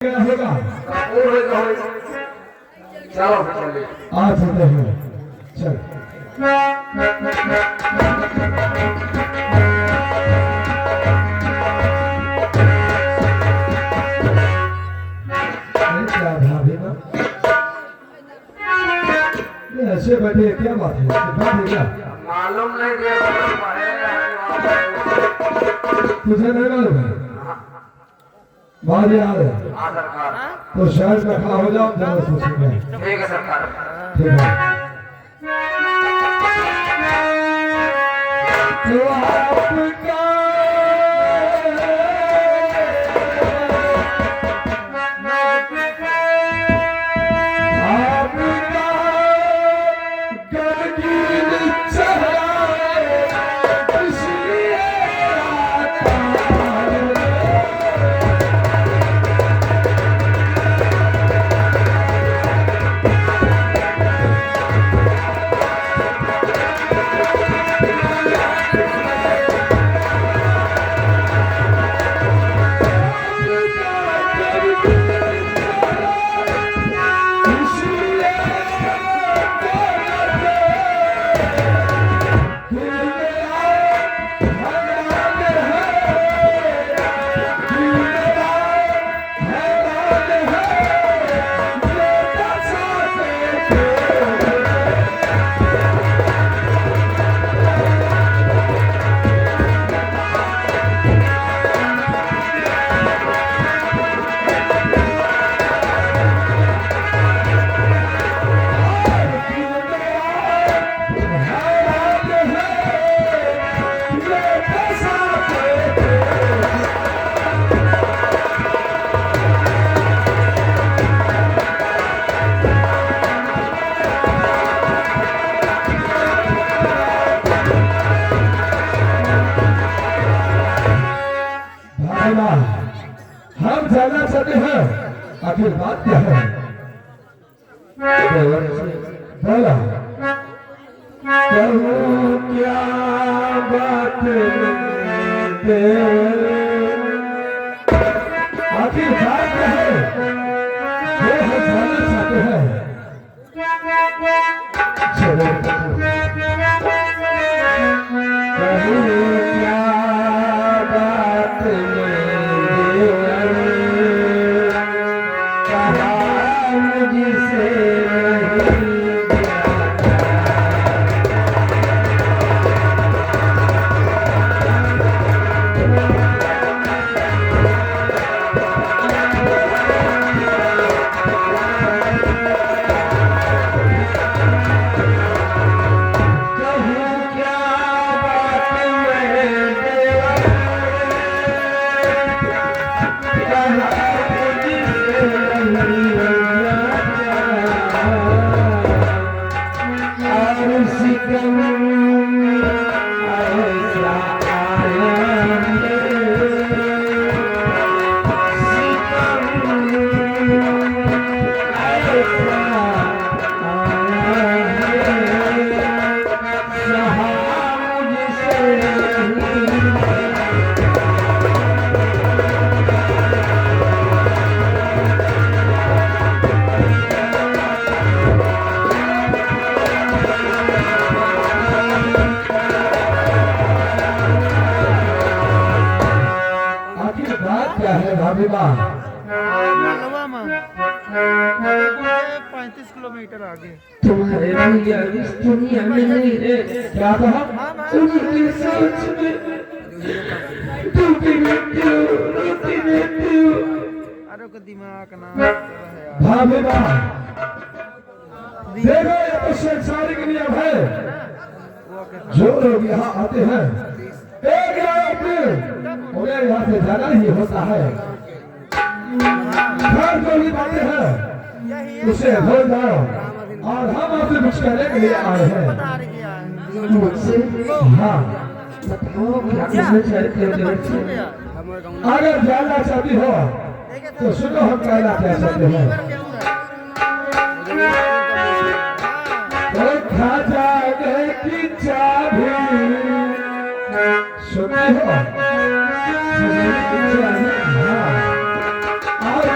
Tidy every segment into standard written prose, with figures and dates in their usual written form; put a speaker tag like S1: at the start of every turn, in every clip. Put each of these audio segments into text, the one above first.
S1: होगा
S2: चलो चलिए
S1: आ चलते हैं चल क्या भाभी ना ये ऐसे बैठे क्या बात है बात है क्या
S2: मालूम नहीं
S1: तुझे नहीं मालूम है बात याद है
S2: हाँ सरकार
S1: तो शहर में खड़ा हो जाओ ज्यादा सोचेंगे
S2: ठीक है सरकार
S1: ठीक है तो आपका हम जाना चाहते हैं आखिर बात क्या है बोला कहूँ क्या बात आखिर बात क्या है ये हम जाना चाहते हैं चलो कहूँ क्या बात भाभी माँ
S3: 35 किलोमीटर आगे
S4: तुम्हारे भैया इस दुनिया में नहीं है।
S1: क्या कहा
S4: उनकी सोच में डूबी रहती हो, रोती रहती हो।
S3: अरे को दिमाग ना
S1: भाभी माँ देखो ये तो संसारिक नियम है जो लोग यहाँ आते हैं एक या अपने उन्हें यहाँ से जाना ही होता है घर जो भी बातें हैं उसे भूल जाओ और हम आपसे कुछ कहने के लिए आए हैं
S4: मुझसे
S1: हाँ
S4: बताओ क्या कहना चाहते हो मेरे से?
S1: अगर जानना चाहती हो तो सुनो हम कहना क्या चाहते हैं तो खजाने की चाबी सुनते हो हाँ और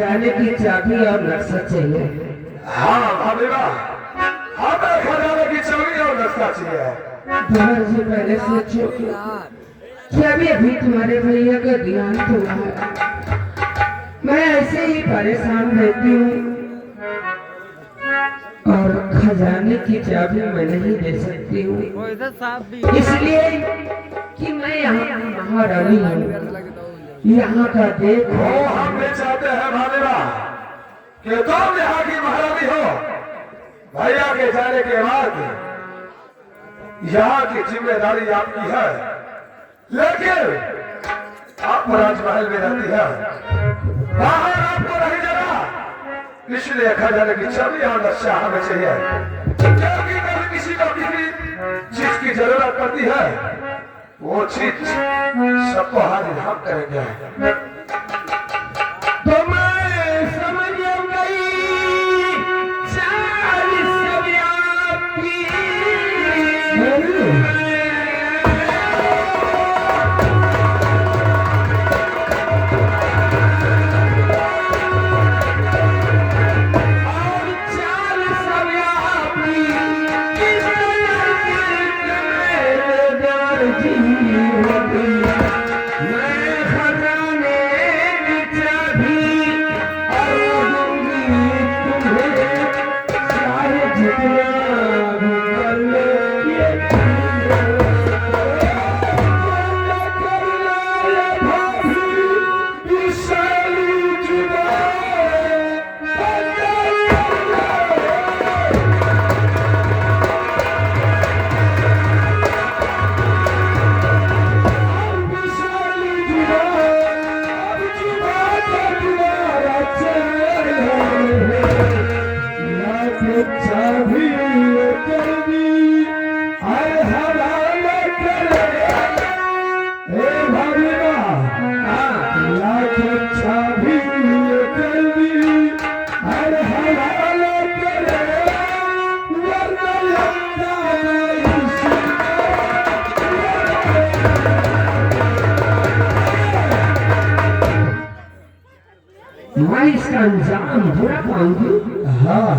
S4: खजाने की चाबी और नक्शा चाहिए।
S1: हाँ भाभीवा, हमें खजाने की चाबी और नक्शा चाहिए।
S4: बाहर से पहले सोचो कि अभी तुम्हारे भैया का देहांत हुआ है। मैं ऐसे ही परेशान रहती हूँ और खजाने की चाबी मैं नहीं दे सकती हूँ,
S3: वो इधर साफ भी
S4: इसलिए कि मैं यहाँ की महारानी हूँ। यहाँ का देखो।
S1: वो हम भी चाहते हैं भाभीवा कि तुम यहाँ की महारानी हो। भैया के जाने के बाद यहाँ की जिम्मेदारी आपकी है, लेकिन आप राजमहल में रहती है, बाहर आपको नहीं जाना। इसलिए खजाने की चाबी और नक्शा हमें चाहिए, क्योंकि कभी किसी को किसी चीज की जरूरत पड़ती है, वो चीज सबको हाजिर हम करेंगे।
S4: तो मैं समझ गई चाल सब आपकी। मैं इसका अंजाम बुरा पाऊंगी।
S1: हाँ,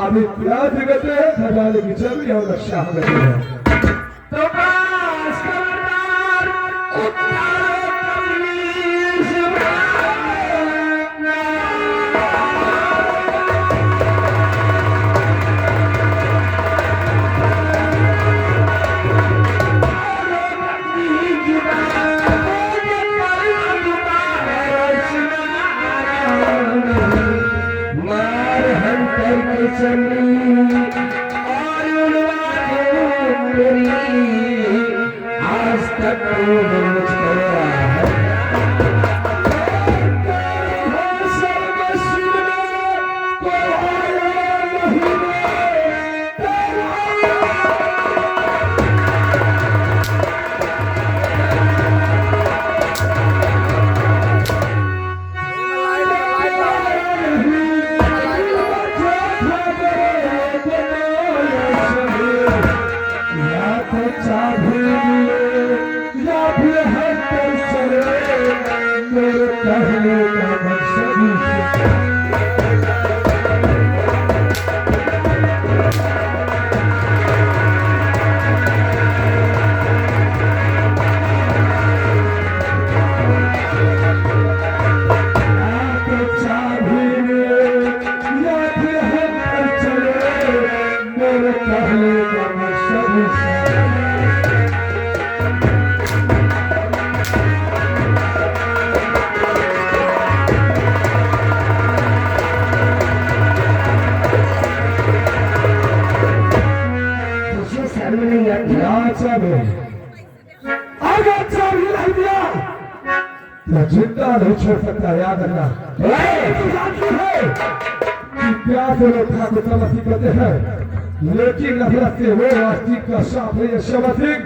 S1: अभी क्या दिक्कत है? खजाने की चाबी और नक्शा हमें चाहिए।
S4: तो बस खबरदार, उतारो तमीज आज तक
S1: जिंदा नहीं छोड़ सकता, याद रखना। तू जानती है कि प्यार से लोग ठाकुर तलाशी करते हैं, लेकिन नफरत से वो आस्तिक का साफ है ये शबसिंह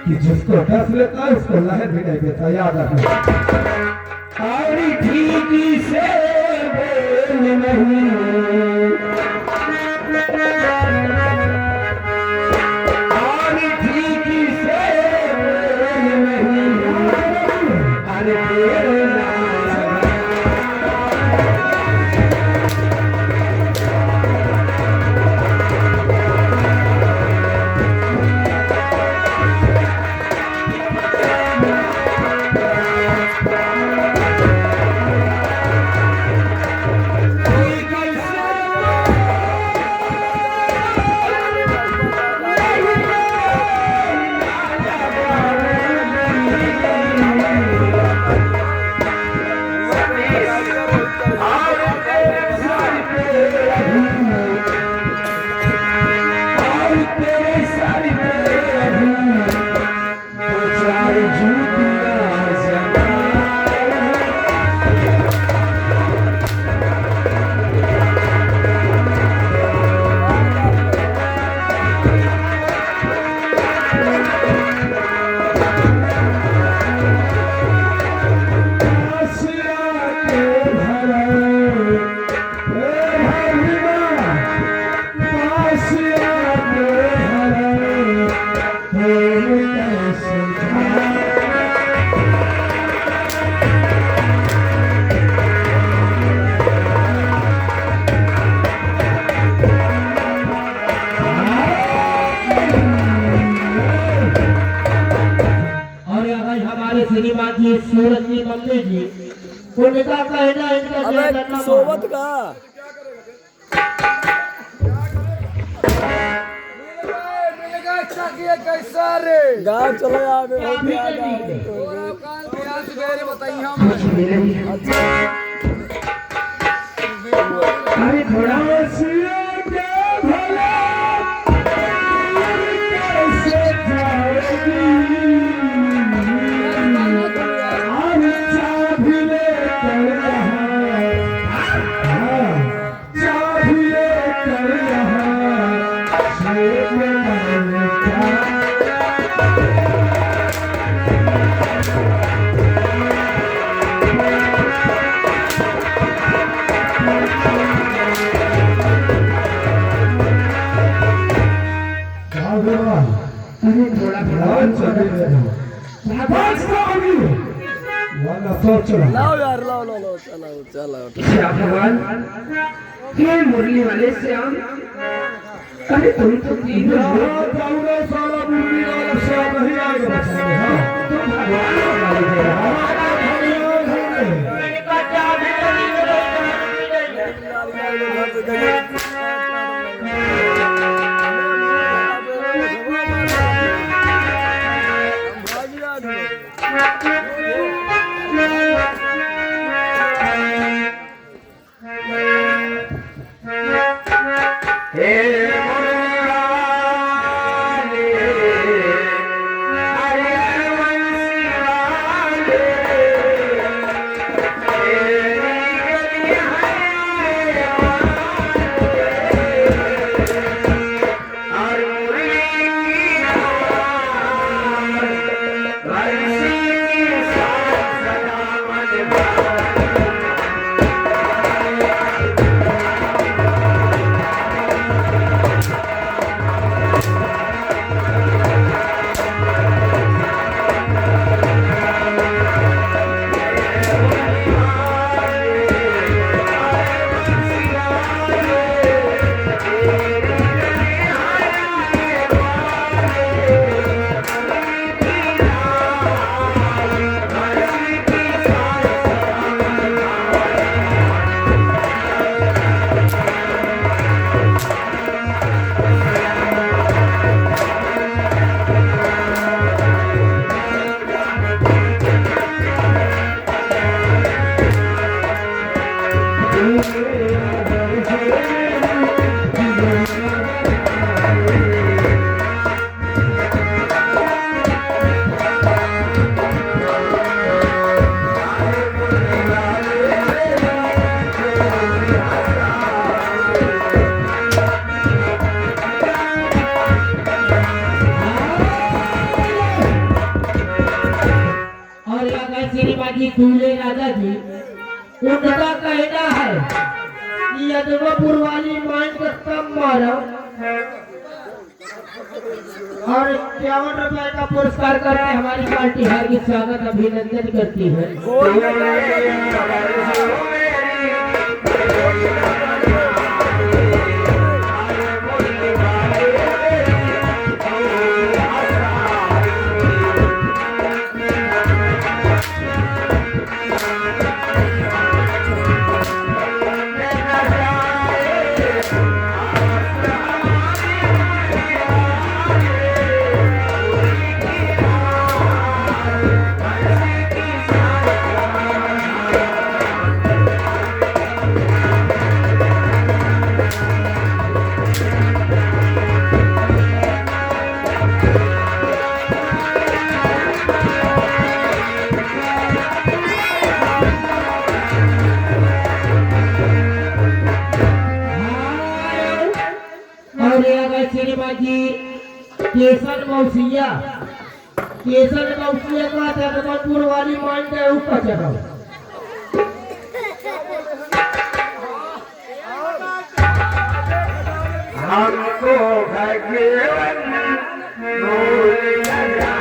S1: कि जिसको डस लेता है उसको लहर भी नहीं देता, याद रखना।
S4: आरी ठीक से बोल नहीं, आरी ठीक से बोल नहीं, अरे तेरे नाम
S1: हमारी जूतियां जमाए
S5: श्रीमान जी सूरज जी मम्मी जी उनका कहना इनका
S2: अबे सोबत का कैसा रे गाँव चलो आगे
S4: अरे थोड़ा अरे थोड़ा
S2: लाओ यार लाओ लाओ लाओ चलाओ चलाओ
S4: श्याम भगवान ये मुरली वाले श्याम अरे तुम तो तीनों
S1: सारा मुरली वाला श्याम नहीं आएगा
S4: तुम भगवान को गाली दे रहा हो।
S5: दूल्हे राजा जी उनका कहना है कि यदवपुर वाली माइन का कम मारो और 51 रुपए का पुरस्कार करके हमारी पार्टी हार्दिक स्वागत अभिनंदन करती है। केसन मौसिया का जगमनपुर वाली माइंड है ऊपर चढ़ाओ।
S1: हमको भगवान भूल गया।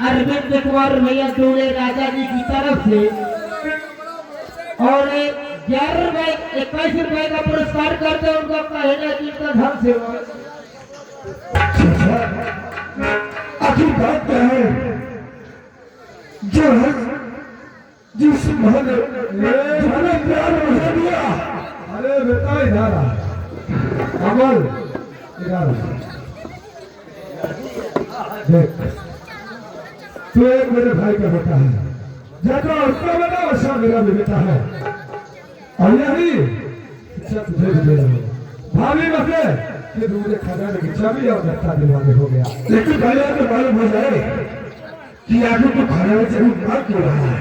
S5: अरविंद कुमार भैया टोले राजा जी की तरफ से और 21 रुपए का पुरस्कार करते हैं उनका कहना जिनका धन से
S1: आखिर बात क्या है जो है जिस महल ने प्यार मुझे दिया। अरे बेटा इधर अमल इधर देख तू एक मेरे भाई का बेटा है जैसा उसका बेटा वैसा मेरा भी बेटा है और यही शिक्षा तुझे भी दे रहा हूँ। भाभी बसे कि दूसरे खजाने की चाबी और दस्ता दिलवाने हो गया लेकिन भैया तो मालूम हो जाए कि आगे तो खजाने से भी मार क्यों रहा है।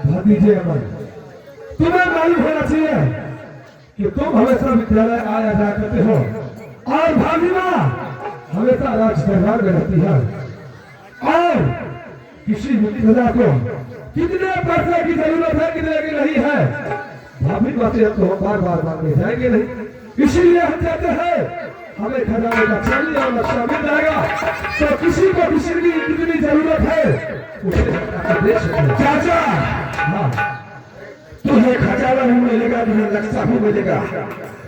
S1: भतीजे अमल तुम्हें मालूम होना चाहिए कि तुम हमेशा विद्यालय आया जाया करते हो और भाभी माँ हमेशा राज दरबार में रहती है और किसी भी प्रजा को कितने पैसे की जरूरत है कितने की नहीं है भाभी बातें तो बार बार मांगने जाएंगे नहीं। इसीलिए हम कहते हैं हमें खजाने का चांदी और नक्शा मिल जाएगा तो किसी को किसी की कितनी जरूरत है उसे दे सकते। चाचा हाँ तुम्हें खजाना भी मिलेगा तुम्हें नक्शा भी मिलेगा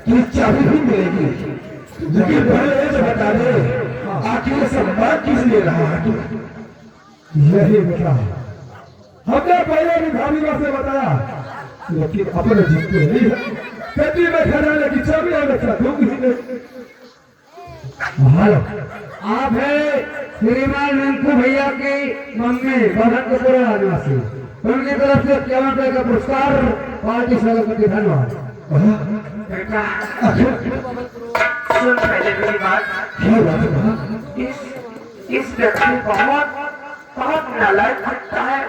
S1: तुम्हें चाबी भी मिलेगी लेकिन पहले ये तो बता दे आखिर सब बात किस लिए रहा है तू। यही बेटा हमने पहले भी भाभी से बताया लेकिन अपने जितने नहीं है खेती में खजाने की चाबी और नक्शा दूंगी नहीं।
S4: आप है श्रीमान रिंकू भैया की मम्मी बहनपुर आदिवासी उनकी तरफ से 51 रुपए का पुरस्कार पार्टी सभापति धन्यवाद।
S3: सुन पहले मेरी बात। इस व्यक्ति बहुत नालायक लगता है।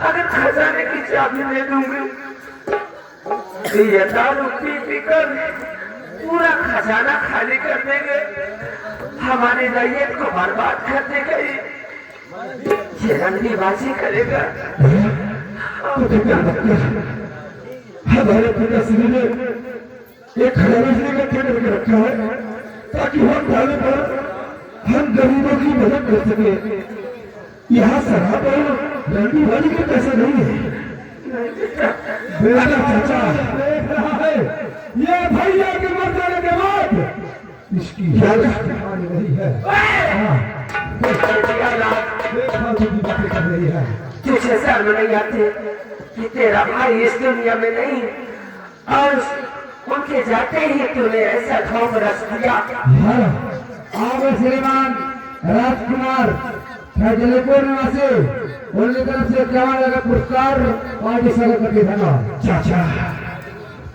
S3: अगर खजाने की चाबी दे दूंगी ये दारू पी कर पूरा खजाना खाली कर देंगे हमारी रैयत को बर्बाद कर देगा ये रंगीबाजी करेगा।
S1: हमारे पिताश्री ने एक खजाना का टेंडर के रखा है ताकि हम जाने पर हम गरीबों की मदद कर सके। यहाँ शराब और रंगीबाजी का पैसा नहीं है। बेटा चाचा देख रहा है ये भैया के मर जाने के बाद इसकी हालत नहीं है। देखा जो बातें कर रही है
S3: तुझे शर्म नहीं आती कि तेरा भाई इस दुनिया में नहीं और उनके जाते ही तूने ऐसा ढोंग रच दिया।
S4: आप श्रीमान
S1: राजकुमार जलेपुर निवासी उनकी तरफ से 51 का पुरस्कार पार्टी से करके देना। चाचा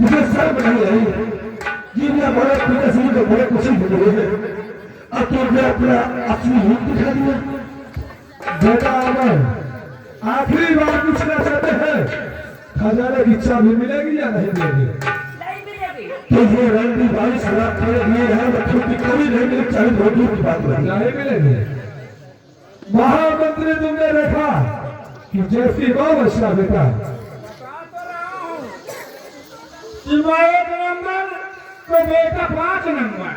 S1: मुझे शर्म नहीं आई कि मैं बड़े पिता से तो बड़े खुशी हो रही है। अब तो मैं अपना असली रूप दिखा दिया। बेटा अमर आखिरी बार पूछना चाहते हैं खजाने की चाबी मिलेगी या नहीं मिलेगी? तो ये रंगी 22 लाख के लिए है बच्चों की कभी नहीं मिली, चाहे रोटी की बात नहीं मिलेगी। महामंत्री तुमने देखा कि जैसी बाबा बेटा
S5: एक नंबर तो बेटा 5 नंबर।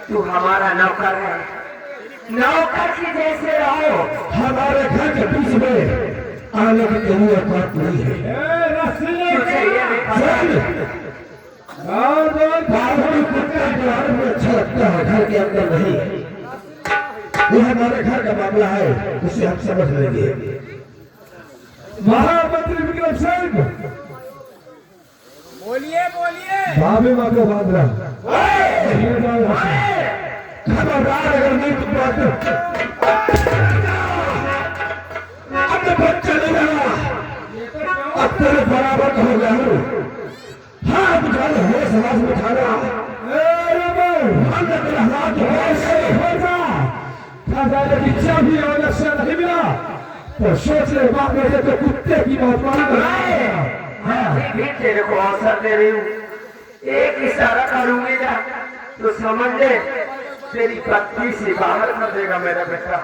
S3: तू हमारा नौकर है, नौकर की जैसे रहो।
S1: हमारे घर के बीच में आने की कोई औकात नहीं है।
S3: तुझे ये नहीं पता
S1: बाहरी कुत्ते के बारे में अच्छा लगता है, घर के अंदर नहीं। ये हमारे घर का मामला है, उसे हम समझ लेंगे। महामंत्री विक्रम सिंह
S2: बोलिए बोलिए।
S1: भाभी माँ को बांध रहा खबरदार अगर नहीं तो अपने बच्चे नहीं रहा, अब तेरे बराबर हो गया हूँ। हाथ उठा ले, हमें समाज में उठा रहा खजाने की चाबी और नक्शा नहीं मिला तो सोच ले बात में तो कुत्ते की बात मालूम
S3: मैं भी तेरे को अवसर दे रही हूँ, एक इशारा करूंगी ना तो समझ ले तेरी पत्नी से बाहर कर देगा मेरा बेटा।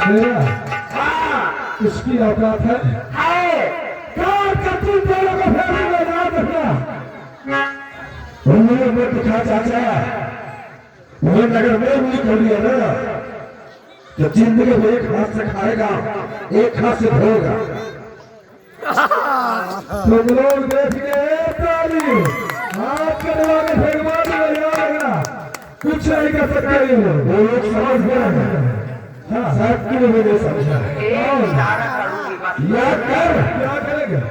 S1: मेरा
S3: हाँ
S1: उसकी औकात है करती तेरे को फैमिली में याद रखना। उन्होंने मैं दिखा चाचा वो नगर में उंगली खोली है ना तो जिंदगी में एक हाथ से खाएगा एक हाथ से धोएगा। तुम लोग देख के ताली हाथ करवा के भगवान में याद रखना, कुछ नहीं कर सकते वो लोग समझ गए। हाँ सब के लिए मैंने समझा
S3: एक इशारा करूंगी बस।
S1: याद कर क्या करेंगे।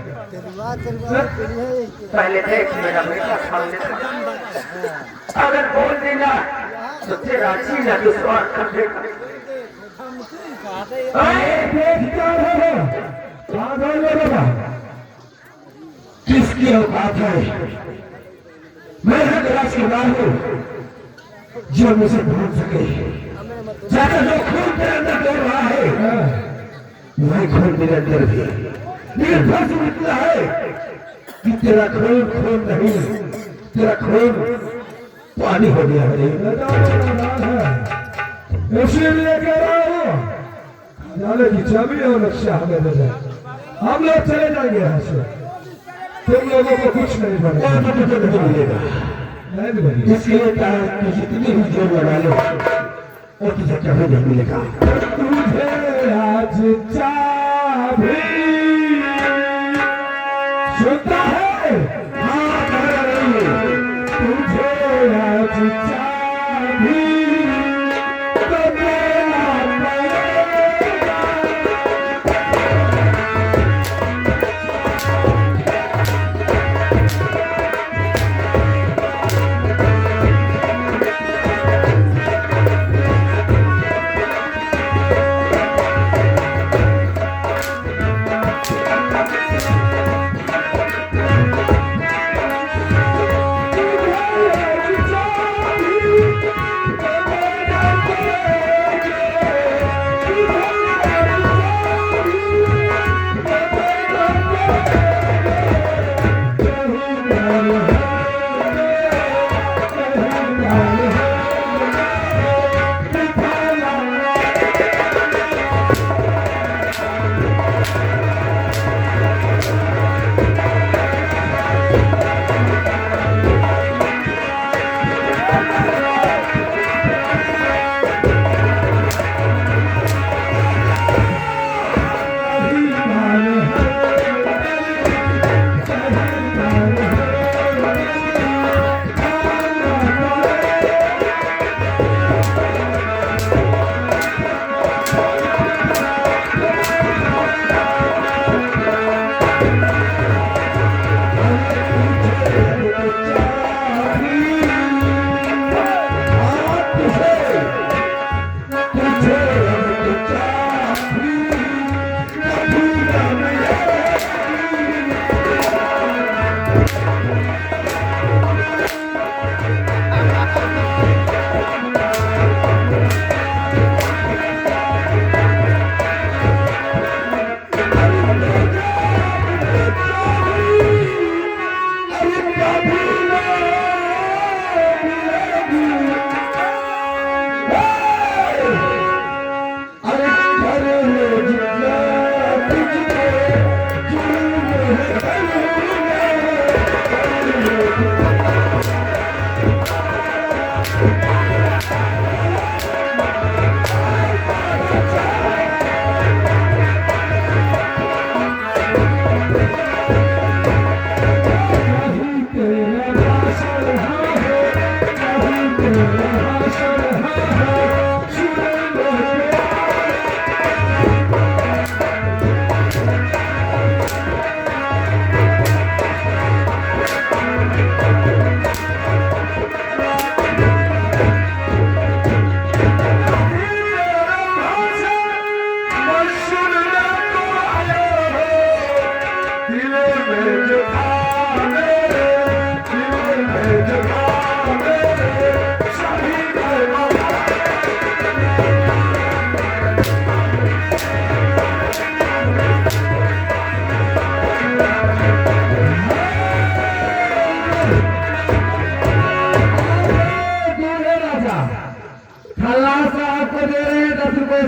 S3: पहले देख मेरा बेटा सामने अगर बोल देना तो तेरा जीना दुश्वार कर देगा।
S1: किसकी औकात है? मैं हकराज के बाद हूँ जो मुझे भूल सके। चाचा जो खून तेरे अंदर दौड़ रहा है वही खून मेरे अंदर भी, लेकिन फर्ज इतना है कि तेरा खून खून नहीं, तेरा खून पानी हो गया है। इसीलिए कह रहा हूँ खजाने की चाबी और नक्शा हमें दे दे, हम लोग चले जाएंगे यहाँ से। तुम लोगों को कुछ नहीं मिलेगा, नहीं मिलेगा, नहीं मिलेगा। इसलिए कहा कि जितनी भी जोर लगा लो और तुझे कभी नहीं मिलेगा। तुझे आज चाबी सुनता है? हाँ कह रही है तुझे आज चाबी तो मेरा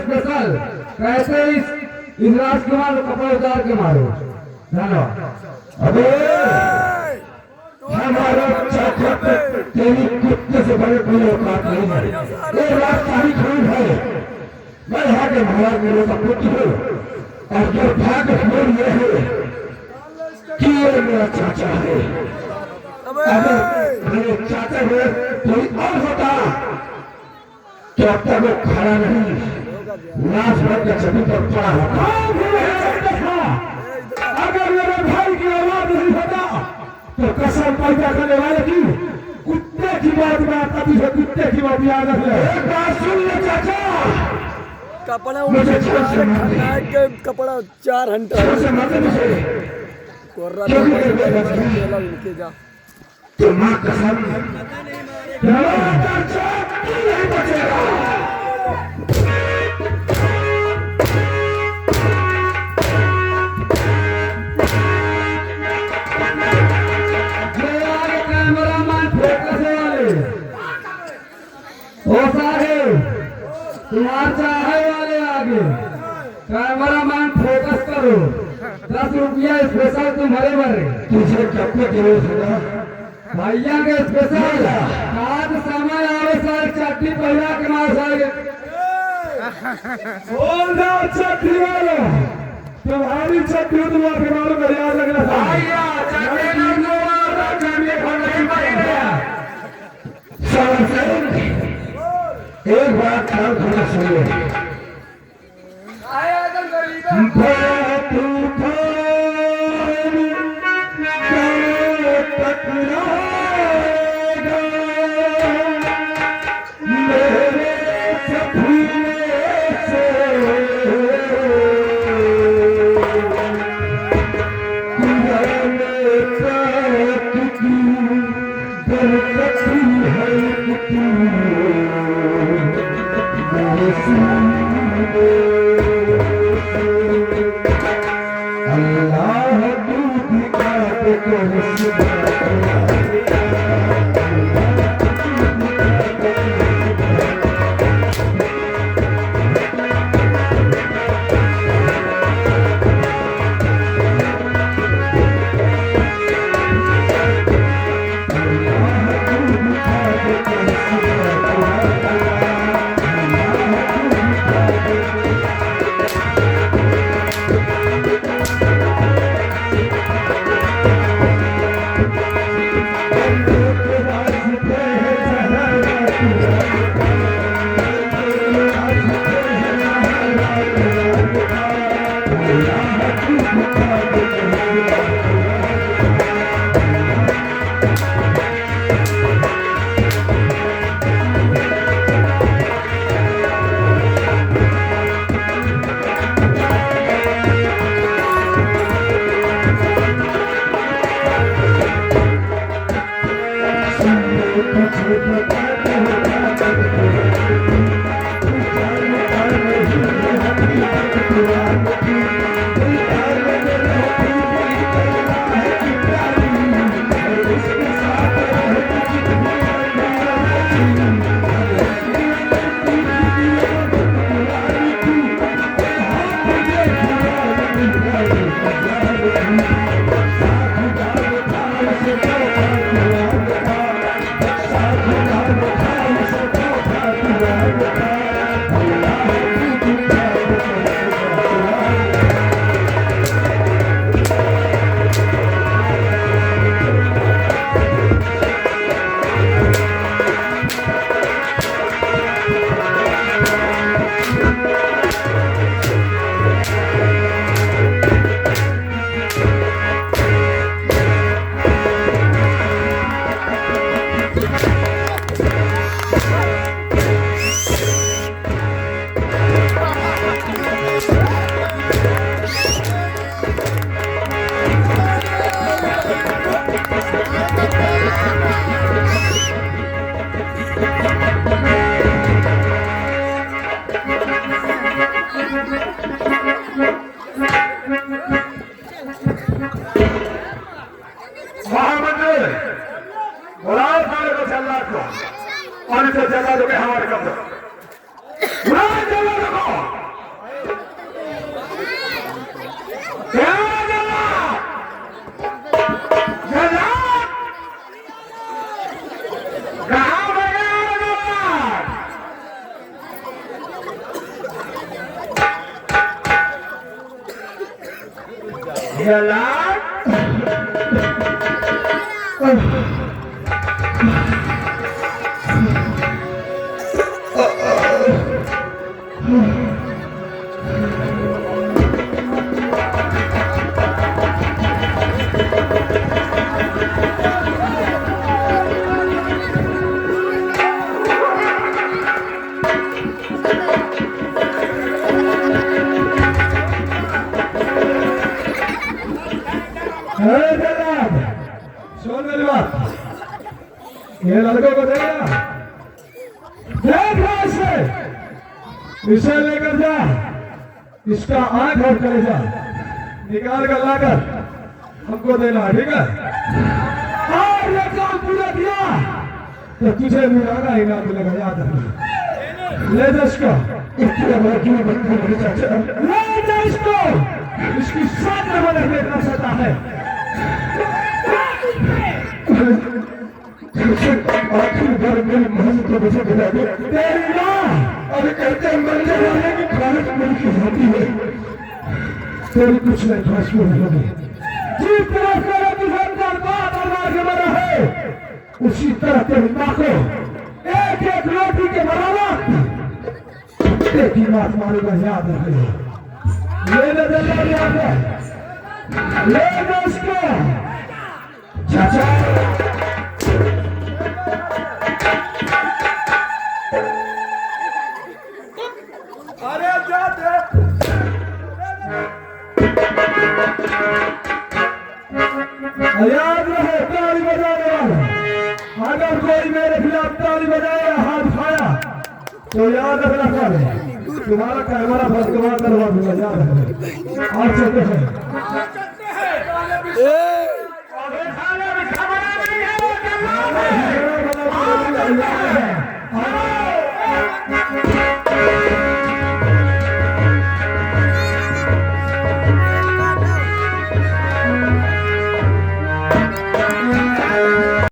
S1: स्पेशल कैसे इस राजकुमार को कपड़ा उतार के मारो जानो अबे हमारा चाचा तेरी कुत्ते से बड़े कोई औकात नहीं है ये राजशाही खून है मैं यहाँ के महाराज मेरे का पुत्र हूँ और जो भाग खून ये है कि ये मेरा चाचा है अगर मेरे चाचा में कोई और होता तो अब तक वो खड़ा नहीं नाच भर के जमीन पर पड़ा होता अगर मेरे भाई की औलाद नहीं होता तो कसम पैदा करने वाले की कुत्ते की बात में आता तुझे कुत्ते की बात याद रखना एक बात सुन ले चाचा
S2: कपड़ा मुझे के कपड़ा 4 घंटा कोर्रा उनके जा
S1: तो माँ कसम नहीं बचेगा तुम्हार चाहे वाले आगे कैमरामैन फोकस करो 10 रुपया स्पेशल तुम्हारे मरे तुझे कब तक जरूरत होगा भैया के स्पेशल आज समय आवे सारे चट्टी पहिला के मार सारे बोल दो चट्टी वालो तुम्हारी चट्टी तुम्हारे के मारो में याद रखना भैया चट्टी ना मारो चट्टी नहीं पड़ेगा एक बात ख्याल करना चाहिए अल्लाह दूध का जल्लाद को और इसे जल्लादों के हवाले कर दो। बुलाओ जल्लादों को। क्या जल्लाद? जल्लाद? कहाँ गया जल्लाद? जल्लाद? सुन मेरी बात, ये लड़कों को देगा, देख इसे लेकर जा, इसका आंख और कलेजा निकाल कर लाकर हमको देना, ठीक है? और ये काम पूरा किया तो तुझे मिलेगा इनाम मिलेगा, याद रखना। ले जा इसको, ले जा इसको, इसकी साथ में देखना चाहता है। आखिर बार मेरी मां को बचा बता दे। तेरी मां अब कहते मंदिर वाले की भारत मेरी की जाती है, तेरी कुछ नहीं खास में होगी। जिस तरह तेरा किसान का बाप और मां के मरा है, उसी तरह तेरी मां को एक एक रोटी के बराबर एक ही बात मारेगा, याद रखिए। ले ले जल्लाद, याद है, ले लो उसको चाचा। अरे जाते याद रहे, ताली बजाने वाला अगर कोई मेरे खिलाफ ताली बजाया या हाथ उठाया तो याद रखना पड़े, तुम्हारा कैमरा बदगवार करवा दूंगा, याद रखना। और चलते हैं, खाने में खाना नहीं है।